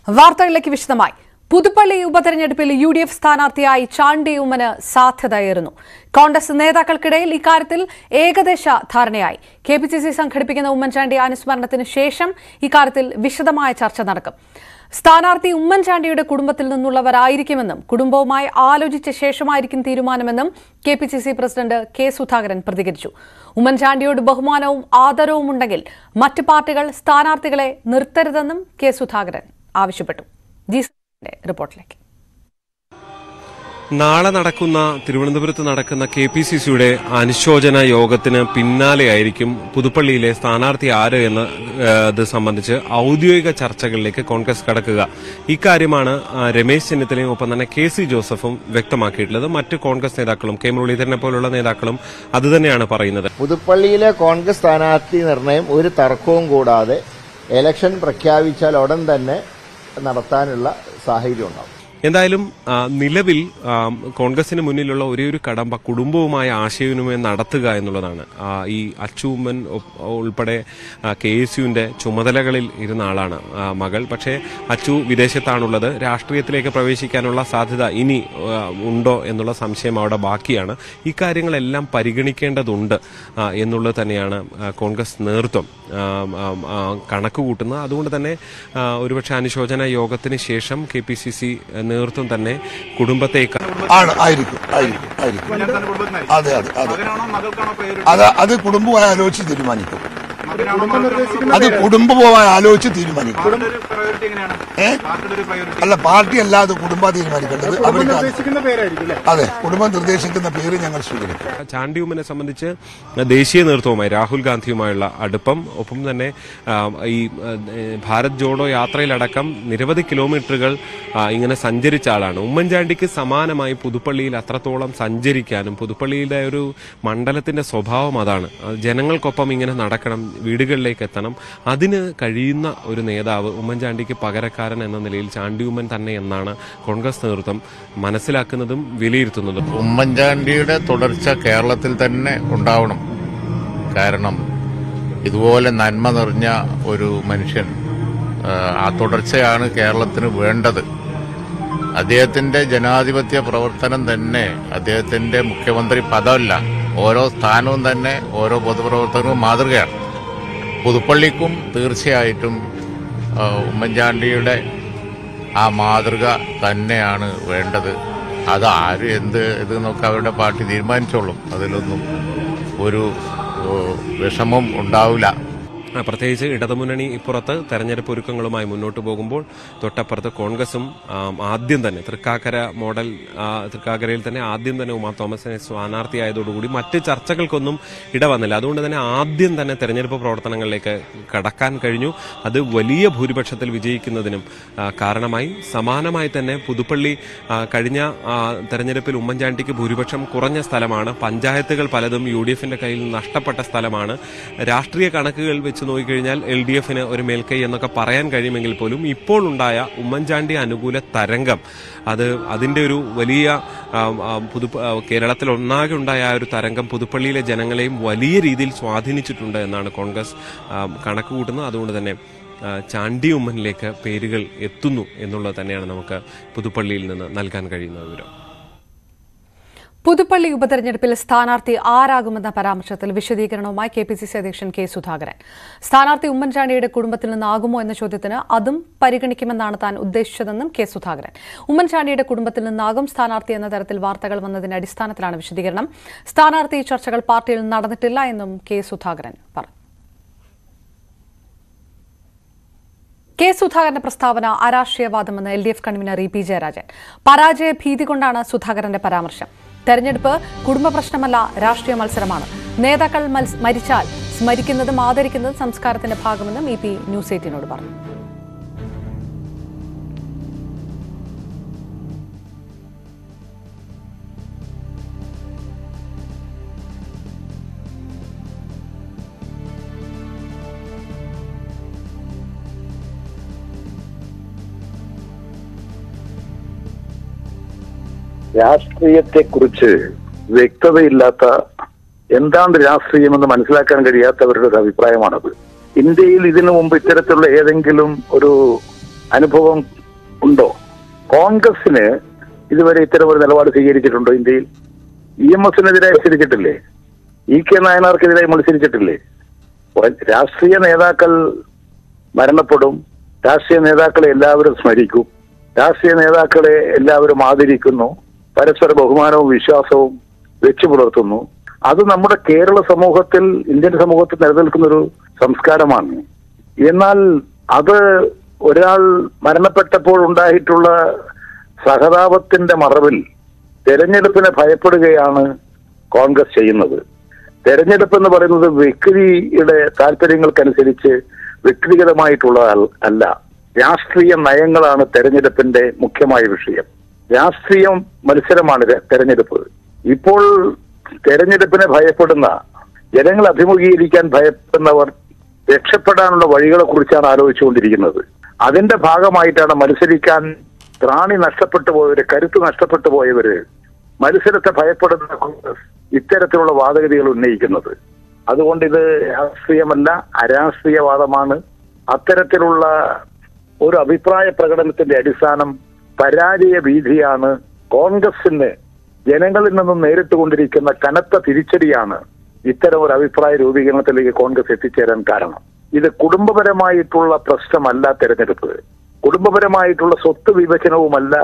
വാർത്തകളിലേക്ക് വിശദമായി. പുതുപ്പള്ളി ഉപതെരഞ്ഞെടുപ്പിൽ UDF സ്ഥാനാർത്ഥിയായി ചാണ്ടി ഉമ്മന് സാധ്യതയേറുന്നു. കോൺഗ്രസ് നേതാക്കൾക്കിടയിൽ ഇക്കാര്യത്തിൽ ഏകദേശ ധാരണയായി. KPCC സംഘടിപ്പിക്കുന്ന ഉമ്മൻചാണ്ടി അനുസ്മരണത്തിന് ശേഷം ഇക്കാര്യത്തിൽ വിശദമായ ചർച്ച നടക്കും. സ്ഥാനാർത്ഥി ഉമ്മൻചാണ്ടിയുടെ കുടുംബത്തിൽ നിന്നുള്ളവരായിരിക്കുമെന്നും കുടുംബവുമായി ആലോചിച്ച ശേഷമായിരിക്കും തീരുമാനമെന്നും KPCC പ്രസിഡന്റ് K. സുധാകരൻ പ്രതികരിച്ചു. ഉമ്മൻചാണ്ടിയോട് ബഹുമാനവും ആദരവും ഉണ്ടെങ്കിൽ മറ്റ് പാർട്ടികൾ സ്ഥാനാർത്ഥികളെ നിർത്തരുതെന്നും K. സുധാകരൻ ആവശ്യപ്പെട്ടു. റിപ്പോർട്ടിലേക്ക്. നാളെ നടക്കുന്ന തിരുവനന്തപുരത്ത് നടക്കുന്ന KPCCയുടെ അനുശോചന യോഗത്തിന് പിന്നാലെയായിരിക്കും പുതുപ്പള്ളിയിലെ സ്ഥാനാർത്ഥി ആര് എന്നത് സംബന്ധിച്ച് ഔദ്യോഗിക ചർച്ചകളിലേക്ക് കോൺഗ്രസ് കടക്കുക. ഇക്കാര്യമാണ് രമേശ് ചെന്നിത്തലയും ഒപ്പം തന്നെ KC ജോസഫും വ്യക്തമാക്കിയിട്ടുള്ളത്. മറ്റ് കോൺഗ്രസ് നേതാക്കളും മുരളീധരനെ പോലുള്ള നേതാക്കളും അതുതന്നെയാണ് പറയുന്നത്. പുതുപ്പള്ളിയിലെ കോൺഗ്രസ് സ്ഥാനാർത്ഥി നിർണയം ഒരു തർക്കവും കൂടാതെ ഇലക്ഷൻ പ്രഖ്യാപിച്ചാൽ ഉടൻ തന്നെ നടത്താനുള്ള സാഹചര്യം ഉണ്ടാവും. എന്തായാലും നിലവിൽ കോൺഗ്രസിന് മുന്നിലുള്ള ഒരേ കടമ്പ കുടുംബവുമായ ആശയവിനിമയം നടത്തുക എന്നുള്ളതാണ്. ഈ അച്ചൂമ്മൻ ഉൾപ്പെടെ KSUവിന്റെ ചുമതലകളിൽ ഇരുന്ന ആളാണ് മകൾ. പക്ഷേ അച്ചു വിദേശത്താണുള്ളത്. രാഷ്ട്രീയത്തിലേക്ക് പ്രവേശിക്കാനുള്ള സാധ്യത ഇനി ഉണ്ടോ എന്നുള്ള സംശയം അവിടെ ബാക്കിയാണ്. ഇക്കാര്യങ്ങളെല്ലാം പരിഗണിക്കേണ്ടതുണ്ട് എന്നുള്ളത് തന്നെയാണ് കോൺഗ്രസ് നേതൃത്വം കണക്കുകൂട്ടുന്നത്. അതുകൊണ്ട് തന്നെ ഒരുപക്ഷെ അനുശോചന യോഗത്തിന് ശേഷം KPCC നേതൃത്വം തന്നെ കുടുംബത്തേക്ക് അത് കുടുംബമായി ആലോചിച്ച് തീരുമാനിക്കും. അല്ല, പാർട്ടി അല്ലാതെ കുടുംബം തീരുമാനിക്കേണ്ടത്. അതെ, കുടുംബം നിർദ്ദേശിക്കുന്ന പേര് ഞങ്ങൾ സ്വീകരിക്കും. ചാണ്ടി ഉമ്മനെ സംബന്ധിച്ച് ദേശീയ നേതൃത്വവുമായി രാഹുൽ ഗാന്ധിയുമായുള്ള അടുപ്പം, ഒപ്പം തന്നെ ഈ ഭാരത് ജോഡോ യാത്രയിലടക്കം നിരവധി കിലോമീറ്ററുകൾ ഇങ്ങനെ സഞ്ചരിച്ച ആളാണ്. ഉമ്മൻചാണ്ടിക്ക് സമാനമായി പുതുപ്പള്ളിയിൽ അത്രത്തോളം സഞ്ചരിക്കാനും പുതുപ്പള്ളിയുടെ ഒരു മണ്ഡലത്തിന്റെ സ്വഭാവം അതാണ്. ജനങ്ങൾക്കൊപ്പം ഇങ്ങനെ നടക്കണം, വീടുകളിലേക്ക് എത്തണം. അതിന് കഴിയുന്ന ഒരു നേതാവ് ഉമ്മൻചാണ്ടിക്ക് പകരക്കാരൻ എന്ന നിലയിൽ ചാണ്ടി ഉമ്മൻ തന്നെ എന്നാണ് കോൺഗ്രസ് നേതൃത്വം മനസ്സിലാക്കുന്നതും വിലയിരുത്തുന്നതും. ഉമ്മൻചാണ്ടിയുടെ തുടർച്ച കേരളത്തിൽ തന്നെ ഉണ്ടാവണം. കാരണം ഇതുപോലെ നന്മ നിറഞ്ഞ ഒരു മനുഷ്യൻ, ആ തുടർച്ചയാണ് കേരളത്തിന് വേണ്ടത്. അദ്ദേഹത്തിന്റെ ജനാധിപത്യ പ്രവർത്തനം തന്നെ, അദ്ദേഹത്തിന്റെ മുഖ്യമന്ത്രി പദമല്ല, ഓരോ സ്ഥാനവും തന്നെ ഓരോ പൊതുപ്രവർത്തനവും മാതൃകയാണ്. പുതുപ്പള്ളിക്കും തീർച്ചയായിട്ടും ഉമ്മൻചാണ്ടിയുടെ ആ മാതൃക തന്നെയാണ് വേണ്ടത്. അത് ആര് ഇത് നോക്കി അവരുടെ പാർട്ടി തീരുമാനിച്ചോളും. അതിലൊന്നും ഒരു വിഷമം ഉണ്ടാവില്ല. പ്രത്യേകിച്ച് ഇടതുമുന്നണി ഇപ്പുറത്ത് തെരഞ്ഞെടുപ്പ് ഒരുക്കങ്ങളുമായി മുന്നോട്ട് പോകുമ്പോൾ തൊട്ടപ്പുറത്ത് കോൺഗ്രസും ആദ്യം തന്നെ തൃക്കാക്കരയിൽ തന്നെ ആദ്യം തന്നെ ഉമാ തോമസിനെ സ്ഥാനാർത്ഥിയായതോടുകൂടി മറ്റ് ചർച്ചകൾക്കൊന്നും ഇടവന്നില്ല. അതുകൊണ്ട് തന്നെ ആദ്യം തന്നെ തെരഞ്ഞെടുപ്പ് പ്രവർത്തനങ്ങളിലേക്ക് കടക്കാൻ കഴിഞ്ഞു. അത് വലിയ ഭൂരിപക്ഷത്തിൽ വിജയിക്കുന്നതിനും കാരണമായി. സമാനമായി തന്നെ പുതുപ്പള്ളി കഴിഞ്ഞ തെരഞ്ഞെടുപ്പിൽ ഉമ്മൻചാണ്ടിക്ക് ഭൂരിപക്ഷം കുറഞ്ഞ സ്ഥലമാണ്. പഞ്ചായത്തുകൾ പലതും UDFന്റെ കയ്യിൽ നഷ്ടപ്പെട്ട സ്ഥലമാണ്. രാഷ്ട്രീയ കണക്കുകൾ വെച്ച് നോക്കിക്കഴിഞ്ഞാൽ LDFന് ഒരു മേൽക്കൈ എന്നൊക്കെ പറയാൻ കഴിയുമെങ്കിൽ പോലും ഇപ്പോൾ ഉണ്ടായ ഉമ്മൻചാണ്ടി അനുകൂല തരംഗം, അതിന്റെ ഒരു വലിയ കേരളത്തിൽ ഒന്നാകെ ഉണ്ടായ ഒരു തരംഗം പുതുപ്പള്ളിയിലെ ജനങ്ങളെയും വലിയ രീതിയിൽ സ്വാധീനിച്ചിട്ടുണ്ട് എന്നാണ് കോൺഗ്രസ് കണക്ക് കൂട്ടുന്നത്. അതുകൊണ്ട് തന്നെ ചാണ്ടി ഉമ്മനിലേക്ക് പേരുകൾ എത്തുന്നു എന്നുള്ളത് തന്നെയാണ് നമുക്ക് പുതുപ്പള്ളിയിൽ നിന്ന് നൽകാൻ കഴിയുന്ന വിവരം. പുതുപ്പള്ളി ഉപതെരഞ്ഞെടുപ്പിൽ സ്ഥാനാർത്ഥി ആരാകുമെന്ന പരാമർശത്തിൽ വിശദീകരണവുമായി KPCC അധ്യക്ഷൻ K. സുധാകരൻ. സ്ഥാനാർത്ഥി ഉമ്മൻചാണ്ടിയുടെ കുടുംബത്തിൽ നിന്നാകുമോ എന്ന ചോദ്യത്തിന് അതും പരിഗണിക്കുമെന്നാണ് താൻ ഉദ്ദേശിച്ചതെന്നും K. സുധാകരൻ. ഉമ്മൻചാണ്ടിയുടെ കുടുംബത്തിൽ നിന്നാകും സ്ഥാനാർത്ഥി എന്ന തരത്തിൽ വാർത്തകൾ വന്നതിന്റെ അടിസ്ഥാനത്തിലാണ് വിശദീകരണം. സ്ഥാനാർത്ഥി ചർച്ചകൾ പാർട്ടിയിൽ നടന്നിട്ടില്ല എന്നും K. സുധാകരൻ പറഞ്ഞു. K. സുധാകരന്റെ പ്രസ്താവന അരാഷ്ട്രീയവാദമെന്ന് LDF convener E. P. Jayarajan. പരാജയ ഭീതി കൊണ്ടാണ് സുധാകരന്റെ പരാമർശം. തെരഞ്ഞെടുപ്പ് കുടുംബ പ്രശ്നമല്ല, രാഷ്ട്രീയ മത്സരമാണ്. നേതാക്കൾ മരിച്ചാൽ സ്മരിക്കുന്നതും ആദരിക്കുന്നതും സംസ്കാരത്തിന്റെ ഭാഗമെന്നും EP ന്യൂസ് 18നോട് പറഞ്ഞു. രാഷ്ട്രീയത്തെക്കുറിച്ച് വ്യക്തതയില്ലാത്ത, എന്താണ് രാഷ്ട്രീയമെന്ന് മനസ്സിലാക്കാൻ കഴിയാത്തവരുടെ ഒരു അഭിപ്രായമാണത്. ഇന്ത്യയിൽ ഇതിനു മുമ്പ് ഇത്തരത്തിലുള്ള ഏതെങ്കിലും ഒരു അനുഭവം ഉണ്ടോ? കോൺഗ്രസിന് ഇതുവരെ ഇത്തരം ഒരു നിലപാട് സ്വീകരിച്ചിട്ടുണ്ടോ ഇന്ത്യയിൽ? EMSനെതിരെ മത്സരിച്ചിട്ടില്ലേ? EK നായനാർക്കെതിരെ മത്സരിച്ചിട്ടില്ലേ? രാഷ്ട്രീയ നേതാക്കൾ മരണപ്പെടും, രാഷ്ട്രീയ നേതാക്കളെ എല്ലാവരും സ്മരിക്കും, രാഷ്ട്രീയ നേതാക്കളെ എല്ലാവരും ആദരിക്കുന്നു, പരസ്പര ബഹുമാനവും വിശ്വാസവും വെച്ചു പുലർത്തുന്നു. അത് നമ്മുടെ കേരള സമൂഹത്തിൽ, ഇന്ത്യൻ സമൂഹത്തിൽ നിലനിൽക്കുന്ന ഒരു സംസ്കാരമാണ്. എന്നാൽ അത് ഒരാൾ മരണപ്പെട്ടപ്പോൾ ഉണ്ടായിട്ടുള്ള സഹതാപത്തിന്റെ മറവിൽ തെരഞ്ഞെടുപ്പിനെ ഭയപ്പെടുകയാണ് കോൺഗ്രസ് ചെയ്യുന്നത്. തെരഞ്ഞെടുപ്പ് എന്ന് പറയുന്നത് വ്യക്തിയുടെ താല്പര്യങ്ങൾക്കനുസരിച്ച് വ്യക്തിഗതമായിട്ടുള്ള അല്ല, രാഷ്ട്രീയ നയങ്ങളാണ് തെരഞ്ഞെടുപ്പിന്റെ മുഖ്യമായ വിഷയം. രാഷ്ട്രീയ മത്സരമാണ് തെരഞ്ഞെടുപ്പ്. ഇപ്പോൾ തെരഞ്ഞെടുപ്പിനെ ഭയപ്പെടുന്ന, ജനങ്ങൾ അഭിമുഖീകരിക്കാൻ ഭയപ്പെടുന്നവർ രക്ഷപ്പെടാനുള്ള വഴികളെ കുറിച്ചാണ് ആലോചിച്ചുകൊണ്ടിരിക്കുന്നത്. അതിന്റെ ഭാഗമായിട്ടാണ് മത്സരിക്കാൻ ത്രാണി നഷ്ടപ്പെട്ടു പോയവര്, കരുത്ത് നഷ്ടപ്പെട്ടു പോയവര്, മത്സരത്തെ ഭയപ്പെടുന്ന കോൺഗ്രസ് ഇത്തരത്തിലുള്ള വാദഗതികൾ ഉന്നയിക്കുന്നത്. അതുകൊണ്ട് ഇത് രാഷ്ട്രീയമല്ല, അരാഷ്ട്രീയവാദമാണ്. അത്തരത്തിലുള്ള ഒരു അഭിപ്രായ പ്രകടനത്തിന്റെ അടിസ്ഥാനം പരാജയ ഭീതിയാണ്. കോൺഗ്രസിന് ജനങ്ങളിൽ നിന്നും നേരിട്ട് കൊണ്ടിരിക്കുന്ന കനത്ത തിരിച്ചടിയാണ് ഇത്തരം ഒരു അഭിപ്രായ രൂപീകരണത്തിലേക്ക് കോൺഗ്രസ് എത്തിച്ചേരാൻ കാരണം. ഇത് കുടുംബപരമായിട്ടുള്ള പ്രശ്നമല്ല തെരഞ്ഞെടുപ്പ്, കുടുംബപരമായിട്ടുള്ള സ്വത്ത് വിഭജനവുമല്ല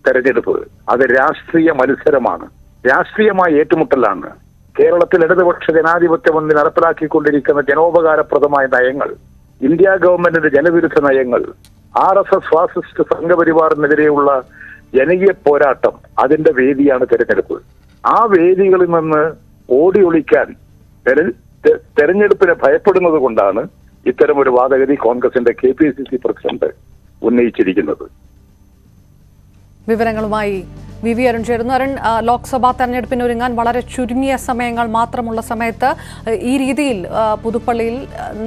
തെരഞ്ഞെടുപ്പ്. അത് രാഷ്ട്രീയ മത്സരമാണ്, രാഷ്ട്രീയമായ ഏറ്റുമുട്ടലാണ്. കേരളത്തിൽ ഇടതുപക്ഷ ജനാധിപത്യ മുന്നിൽ നടപ്പിലാക്കിക്കൊണ്ടിരിക്കുന്ന ജനോപകാരപ്രദമായ നയങ്ങൾ, ഇന്ത്യ ഗവൺമെന്റിന്റെ ജനവിരുദ്ധ നയങ്ങൾ, RSS ഫാസിസ്റ്റ് സംഘപരിവാറിനെതിരെയുള്ള ജനകീയ പോരാട്ടം, അതിന്റെ വേദിയാണ് തെരഞ്ഞെടുപ്പ്. ആ വേദികളിൽ നിന്ന് ഓടി ഒളിക്കാൻ തെരഞ്ഞെടുപ്പിനെ ഭയപ്പെടുന്നത് കൊണ്ടാണ് ഇത്തരം ഒരു വാദഗതി കോൺഗ്രസിന്റെ KPCC പ്രസിഡന്റ് ഉന്നയിച്ചിരിക്കുന്നത്. വിവരങ്ങളുമായി VV അരുൺ ചേരുന്നു. അരുൺ, ലോക്സഭാ തെരഞ്ഞെടുപ്പിന് ഒരുങ്ങാൻ വളരെ ചുരുങ്ങിയ സമയങ്ങൾ മാത്രമുള്ള സമയത്ത് ഈ രീതിയിൽ പുതുപ്പള്ളിയിൽ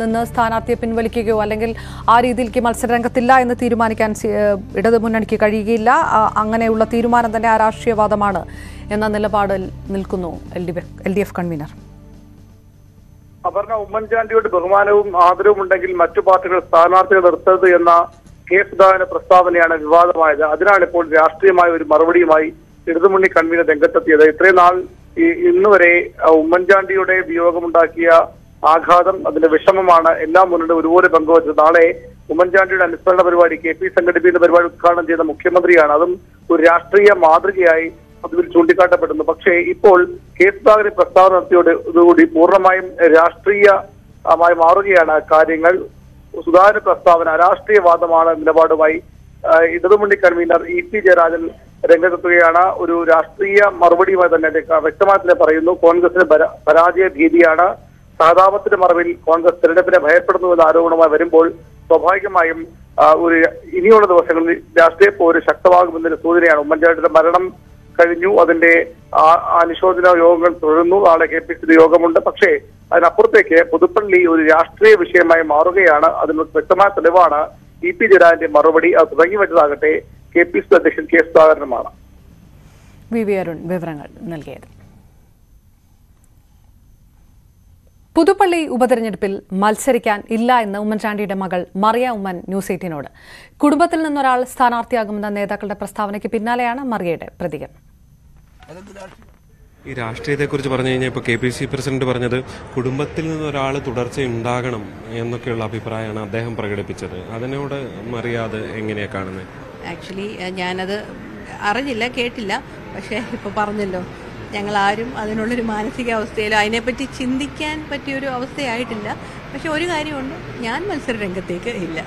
നിന്ന് സ്ഥാനാർത്ഥിയെ പിൻവലിക്കുകയോ അല്ലെങ്കിൽ ആ രീതിയിലേക്ക് മത്സരരംഗത്തില്ല എന്ന് തീരുമാനിക്കാൻ ഇടതുമുന്നണിക്ക് കഴിയുകയില്ല. അങ്ങനെയുള്ള തീരുമാനം തന്നെ ആ രാഷ്ട്രീയവാദമാണ് എന്ന നിലപാടിൽ നിൽക്കുന്നു LDF കൺവീനർ. അപർണ, ഉമ്മൻചാണ്ടിയോട് ബഹുമാനവും ആദരവും ഉണ്ടെങ്കിൽ മറ്റു പാർട്ടികൾ സ്ഥാനാർത്ഥികൾ നിർത്തരുത് എന്ന സുധാകരന്റെ പ്രസ്താവനയാണ് വിവാദമായത്. അതിനാണ് ഇപ്പോൾ രാഷ്ട്രീയമായ ഒരു മറുപടിയുമായി ഇടതുമുന്നണി കൺവീനർ രംഗത്തെത്തിയത്. ഇത്രയും നാൾ ഇന്നുവരെ ഉമ്മൻചാണ്ടിയുടെ വിയോഗമുണ്ടാക്കിയ ആഘാതം, അതിന്റെ വിഷമമാണ് എല്ലാ മുന്നണിയും ഒരുപോലെ പങ്കുവച്ചത്. നാളെ ഉമ്മൻചാണ്ടിയുടെ അനുസ്മരണ പരിപാടി KP സംഘടിപ്പിക്കുന്ന പരിപാടി ഉദ്ഘാടനം ചെയ്ത മുഖ്യമന്ത്രിയാണ്. അതും ഒരു രാഷ്ട്രീയ മാതൃകയായി അതിൽ ചൂണ്ടിക്കാട്ടപ്പെടുന്നു. പക്ഷേ ഇപ്പോൾ സുധാകരൻ പ്രസ്താവന നടത്തിയോടുകൂടി പൂർണ്ണമായും രാഷ്ട്രീയമായി മാറുകയാണ് കാര്യങ്ങൾ. സുധാകരൻ പ്രസ്താവന രാഷ്ട്രീയവാദമാണ് നിലപാടുമായി ഇടതുമുന്നണി കൺവീനർ EP ജയരാജൻ രംഗത്തെത്തുകയാണ്. ഒരു രാഷ്ട്രീയ മറുപടിയുമായി തന്നെ വ്യക്തമായി തന്നെ പറയുന്നു, കോൺഗ്രസിന് പരാജയ ഭീതിയാണ്, സഹതാപത്തിന്റെ മറവിൽ കോൺഗ്രസ് തെരഞ്ഞെടുപ്പിനെ ഭയപ്പെടുന്നുവെന്ന ആരോപണമായി വരുമ്പോൾ സ്വാഭാവികമായും ഒരു ഇനിയുള്ള ദിവസങ്ങളിൽ രാഷ്ട്രീയ പോര് ശക്തമാകുമെന്നൊരു സൂചനയാണ്. ഉമ്മൻചാണ്ടിയുടെ മരണം കഴിഞ്ഞു, അതിന്റെ അനുശോചന യോഗങ്ങൾ തുടരുന്നു, നാളെ KPCC യോഗമുണ്ട്. പക്ഷേ അതിനപ്പുറത്തേക്ക് പുതുപ്പള്ളി ഒരു രാഷ്ട്രീയ വിഷയമായി മാറുകയാണ്. അതിന് വ്യക്തമായ തെളിവാണ് EP ജയരാജന്റെ മറുപടി. അത് തുടങ്ങി വെച്ചതാകട്ടെ KPCC അധ്യക്ഷൻ സുധാകരനുമാണ്. VV അരുൺ വിവരങ്ങൾ നൽകിയത്. പുതുപ്പള്ളി ഉപതെരഞ്ഞെടുപ്പിൽ മത്സരിക്കാൻ ഇല്ല എന്ന് ഉമ്മൻചാണ്ടിയുടെ മകൾ മറിയ ഉമ്മൻ ന്യൂസ് 18നോട്. കുടുംബത്തിൽ നിന്നൊരാൾ സ്ഥാനാർത്ഥിയാകുമെന്ന നേതാക്കളുടെ പ്രസ്താവനയ്ക്ക് പിന്നാലെയാണ് മറിയയുടെ പ്രതികരണം. ഈ രാഷ്ട്രീയത്തെക്കുറിച്ച് പറഞ്ഞു കഴിഞ്ഞാൽ ഇപ്പോൾ KPCC പ്രസിഡന്റ് പറഞ്ഞത് കുടുംബത്തിൽ നിന്നൊരാൾ തുടർച്ചയുണ്ടാകണം എന്നൊക്കെയുള്ള അഭിപ്രായമാണ് അദ്ദേഹം പ്രകടിപ്പിച്ചത്. അതിനോട് മറിയാതെ എങ്ങനെയാണ് കാണുന്നത്? ആക്ച്വലി ഞാനത് അറിഞ്ഞില്ല, കേട്ടില്ല. പക്ഷേ ഇപ്പോൾ പറഞ്ഞല്ലോ, ഞങ്ങളാരും അതിനുള്ളൊരു മാനസികാവസ്ഥയിലോ അതിനെപ്പറ്റി ചിന്തിക്കാൻ പറ്റിയൊരു അവസ്ഥയായിട്ടില്ല. പക്ഷെ ഒരു കാര്യമുണ്ട്, ഞാൻ മത്സര രംഗത്തേക്ക് ഇല്ല.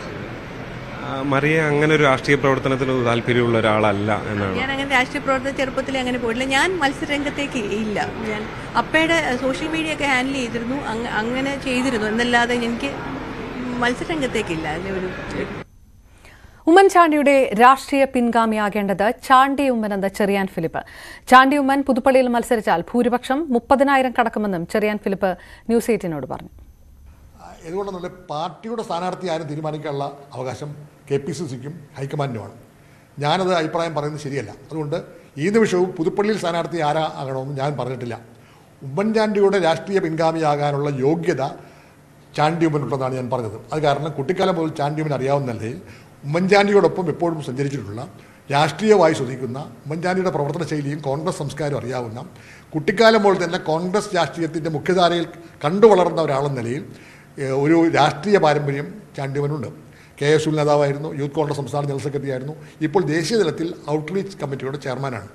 മറിയ അങ്ങനെ ഒരു രാഷ്ട്രീയ പ്രവർത്തനത്തിന് താല്പര്യമുള്ള ഒരാളല്ല എന്നാണ്. ഞാൻ അങ്ങനെ രാഷ്ട്രീയ പ്രവർത്തന ചെറുപ്പത്തിൽ അങ്ങനെ പോയിട്ടില്ല. ഞാൻ മത്സര രംഗത്തേക്ക് ഇല്ല. ഞാൻ അപ്പയുടെ സോഷ്യൽ മീഡിയ ഒക്കെ ഹാൻഡിൽ ചെയ്തിരുന്നു, അങ്ങനെ ചെയ്തിരുന്നു എന്നല്ലാതെ എനിക്ക് മത്സര രംഗത്തേക്കില്ല. ഒരു ഉമ്മൻചാണ്ടിയുടെ രാഷ്ട്രീയ പിൻഗാമിയാകേണ്ടത് ചാണ്ടി ഉമ്മൻ എന്ന ചെറിയാൻ ഫിലിപ്പ്. ചാണ്ടി ഉമ്മൻ പുതുപ്പള്ളിയിൽ മത്സരിച്ചാൽ ഭൂരിപക്ഷം 30,000 കടക്കുമെന്നും ചെറിയാൻ ഫിലിപ്പ് ന്യൂസ് 18നോട് പറഞ്ഞു. ഇതുകൊണ്ടെന്നുള്ള പാർട്ടിയുടെ സ്ഥാനാർത്ഥി ആരും തീരുമാനിക്കാനുള്ള അവകാശം KPCCക്കും ഹൈക്കമാൻഡിനുമാണ്. ഞാനത് അഭിപ്രായം പറയുന്നത് ശരിയല്ല. അതുകൊണ്ട് ഈ നിമിഷവും പുതുപ്പള്ളിയിൽ സ്ഥാനാർത്ഥി ആരാകണമെന്ന് ഞാൻ പറഞ്ഞിട്ടില്ല. ഉമ്മൻചാണ്ടിയുടെ രാഷ്ട്രീയ പിൻഗാമിയാകാനുള്ള യോഗ്യത ചാണ്ടി ഉമ്മനുണ്ടെന്നാണ് ഞാൻ പറഞ്ഞത്. അത് കാരണം കുട്ടിക്കാലം മുതൽ ചാണ്ടി ഉമ്മൻ അറിയാവുന്ന നിലയിൽ ഉമ്മൻചാണ്ടിയോടൊപ്പം എപ്പോഴും സഞ്ചരിച്ചിട്ടുള്ള, രാഷ്ട്രീയമായി ശ്രദ്ധിക്കുന്ന, ഉമ്മൻചാണ്ടിയുടെ പ്രവർത്തന ശൈലിയും കോൺഗ്രസ് സംസ്കാരവും അറിയാവുന്ന, കുട്ടിക്കാലം മുതൽ തന്നെ കോൺഗ്രസ് രാഷ്ട്രീയത്തിൻ്റെ മുഖ്യധാരയിൽ കണ്ടു വളർന്ന ഒരാളെന്ന നിലയിൽ ഒരു രാഷ്ട്രീയ പാരമ്പര്യം ചാണ്ടിയുമ്മനുണ്ട്. KSU നേതാവായിരുന്നു, യൂത്ത് കോൺഗ്രസ് സംസ്ഥാന ജനറൽ സെക്രട്ടറി ആയിരുന്നു, ഇപ്പോൾ ദേശീയ തലത്തിൽ ഔട്ട്റീച്ച് കമ്മിറ്റിയുടെ ചെയർമാനാണ്.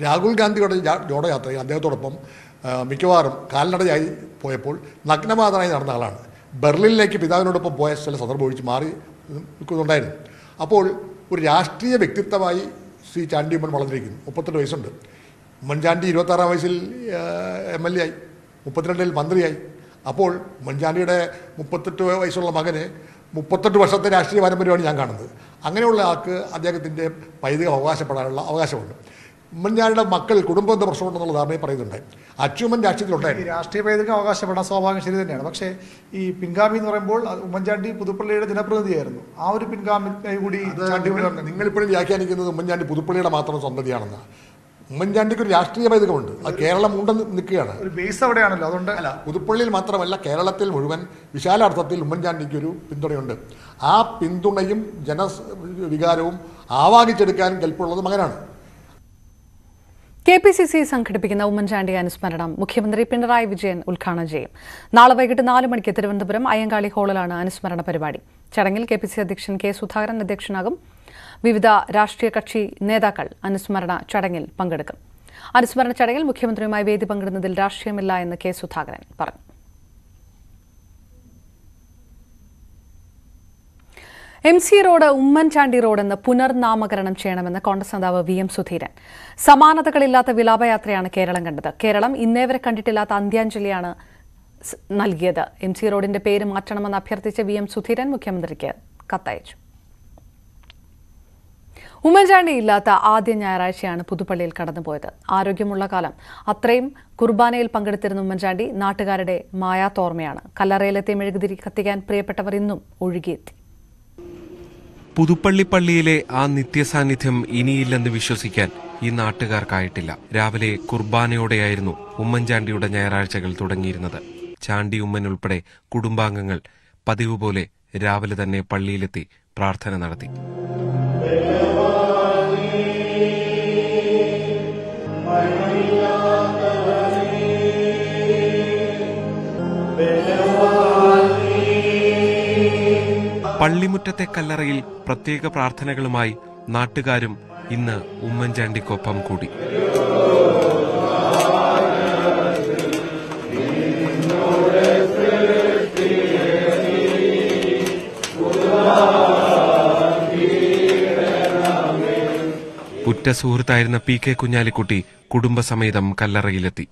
രാഹുൽ ഗാന്ധിയുടെ ജോഡോ യാത്രയിൽ അദ്ദേഹത്തോടൊപ്പം മിക്കവാറും കാൽനടയായി പോയപ്പോൾ നഗ്നപാതനായി നടന്ന ആളാണ്. ബെർലിനിലേക്ക് പിതാവിനോടൊപ്പം പോയ ചില സന്ദർഭം ഒഴിച്ച് മാറി നിൽക്കുന്നുണ്ടായിരുന്നു. അപ്പോൾ ഒരു രാഷ്ട്രീയ വ്യക്തിത്വമായി ശ്രീ ചാണ്ടിയുമ്മൻ വളർന്നിരിക്കുന്നു. 38 വയസ്സുണ്ട്. ഉമ്മൻചാണ്ടി 26-ാം വയസ്സിൽ MLA ആയി, 32-ൽ മന്ത്രിയായി. അപ്പോൾ ഉമ്മൻചാണ്ടിയുടെ 38 വയസ്സുള്ള മകന് 38 വർഷത്തെ രാഷ്ട്രീയ പാരമ്പര്യമാണ് ഞാൻ കാണുന്നത്. അങ്ങനെയുള്ള ആൾക്ക് അദ്ദേഹത്തിൻ്റെ പൈതൃകം അവകാശപ്പെടാനുള്ള അവകാശമുണ്ട്. ഉമ്മൻചാണ്ടിയുടെ മക്കൾ കുടുംബബന്ധ പ്രശ്നമുണ്ടെന്നുള്ള ധാരണയും പറയുന്നുണ്ടായി. അച്യുമ്മൻ രാഷ്ട്രീയത്തിലുണ്ടായിരുന്നു. രാഷ്ട്രീയ പൈതൃകം അവകാശപ്പെടാൻ സ്വാഭാവികം ശരി തന്നെയാണ്. പക്ഷേ ഈ പിൻഗാമി എന്ന് പറയുമ്പോൾ ഉമ്മൻചാണ്ടി പുതുപ്പള്ളിയുടെ ജനപ്രതിനിധിയായിരുന്നു. ആ ഒരു പിൻഗാമി കൂടി നിങ്ങളിപ്പോഴും വ്യാഖ്യാനിക്കുന്നത് ഉമ്മൻചാണ്ടി പുതുപ്പള്ളിയുടെ മാത്രം സന്തതിയാണെന്ന്. ഉമ്മൻചാണ്ടിക്ക് ഒരു രാഷ്ട്രീയ പൈതൃകമുണ്ട്. അത് കേരളം ഉണ്ടെന്ന് നിൽക്കുകയാണ്. ഒരു ബേസ് അവിടെയാണല്ലോ. അതുകൊണ്ട് അല്ല, പുതുപ്പള്ളിയിൽ മാത്രമല്ല കേരളത്തിൽ മുഴുവൻ വിശാലാർത്ഥത്തിൽ ഉമ്മൻചാണ്ടിക്ക് ഒരു പിന്തുണയുണ്ട്. ആ പിന്തുണയും ജനവികാരവും ആവാഹിച്ചെടുക്കാൻ കെൽപ്പുള്ളത് മകനാണ്. KPCC സംഘടിപ്പിക്കുന്ന ഉമ്മൻചാണ്ടി അനുസ്മരണം മുഖ്യമന്ത്രി പിണറായി വിജയൻ ഉദ്ഘാടനം ചെയ്യും. നാളെ വൈകിട്ട് 4 മണിക്ക് തിരുവനന്തപുരം അയ്യങ്കാളി ഹാളിലാണ് അനുസ്മരണ പരിപാടി. ചടങ്ങിൽ KPCC അധ്യക്ഷൻ K. സുധാകരൻ അധ്യക്ഷനാകും. വിവിധ രാഷ്ട്രീയ കക്ഷി നേതാക്കൾ അനുസ്മരണ ചടങ്ങിൽ പങ്കെടുക്കും. അനുസ്മരണ ചടങ്ങിൽ മുഖ്യമന്ത്രിയുമായി വേദി പങ്കിടുന്നതിൽ രാഷ്ട്രീയമില്ല എന്ന് K. സുധാകരൻ പറഞ്ഞു. MC റോഡ് ഉമ്മൻചാണ്ടി റോഡെന്ന് പുനർനാമകരണം ചെയ്യണമെന്ന് കോൺഗ്രസ് നേതാവ് VM സുധീരൻ. സമാനതകളില്ലാത്ത വിലാപയാത്രയാണ് കേരളം കണ്ടത്. കേരളം ഇന്നേവരെ കണ്ടിട്ടില്ലാത്ത അന്ത്യാഞ്ജലിയാണ് നൽകിയത്. MC റോഡിന്റെ പേര് മാറ്റണമെന്ന് അഭ്യർത്ഥിച്ച VM സുധീരൻ മുഖ്യമന്ത്രിക്ക് കത്തയച്ചു. ഉമ്മൻചാണ്ടി ഇല്ലാത്ത ആദ്യ ഞായറാഴ്ചയാണ് പുതുപ്പള്ളിയിൽ കടന്നുപോയത്. ആരോഗ്യമുള്ള കാലം അത്രയും കുർബാനയിൽ പങ്കെടുത്തിരുന്ന ഉമ്മൻചാണ്ടി നാട്ടുകാരുടെ മായാത്തോർമ്മയാണ്. കല്ലറയിലെത്തി മെഴുകുതിരി കത്തിക്കാൻ പ്രിയപ്പെട്ടവർ ഇന്നും ഒഴുകിയെത്തി. പുതുപ്പള്ളി പള്ളിയിലെ ആ നിത്യസാന്നിധ്യം ഇനിയില്ലെന്ന് വിശ്വസിക്കാൻ ഈ നാട്ടുകാർക്കായിട്ടില്ല. രാവിലെ കുർബാനയോടെയായിരുന്നു ഉമ്മൻചാണ്ടിയുടെ ഞായറാഴ്ചകൾ തുടങ്ങിയിരുന്നത്. ചാണ്ടി ഉമ്മൻ ഉൾപ്പെടെ കുടുംബാംഗങ്ങൾ പതിവ് പോലെ രാവിലെ തന്നെ പള്ളിയിലെത്തി പ്രാർത്ഥന നടത്തി. പള്ളിമുറ്റത്തെ കല്ലറയിൽ പ്രത്യേക പ്രാർത്ഥനകളുമായി നാട്ടുകാരും ഇന്ന് ഉമ്മൻചാണ്ടിക്കൊപ്പം കൂടി. ഉറ്റ സുഹൃത്തായിരുന്ന PK കുഞ്ഞാലിക്കുട്ടി കുടുംബസമേതം കല്ലറയിലെത്തി.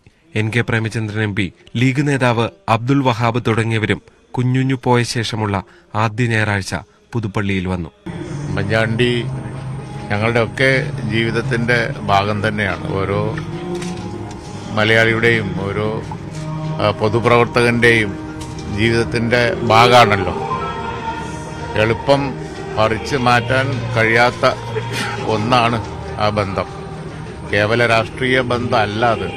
NK പ്രേമചന്ദ്രൻ MP, ലീഗ് നേതാവ് അബ്ദുൽ വഹാബ് തുടങ്ങിയവരും കുഞ്ഞുഞ്ഞു പോയ ശേഷമുള്ള ആദ്യ ഞായറാഴ്ച പുതുപ്പള്ളിയിൽ വന്നു. ഉമ്മൻചാണ്ടി ഞങ്ങളുടെ ഒക്കെ ജീവിതത്തിന്റെ ഭാഗം തന്നെയാണ്. ഓരോ മലയാളിയുടെയും ഓരോ പൊതുപ്രവർത്തകന്റെയും ജീവിതത്തിന്റെ ഭാഗമാണല്ലോ. എളുപ്പം പറിച്ചു മാറ്റാൻ കഴിയാത്ത ഒന്നാണ് ആ ബന്ധം. കേവല രാഷ്ട്രീയ ബന്ധമല്ല അത്.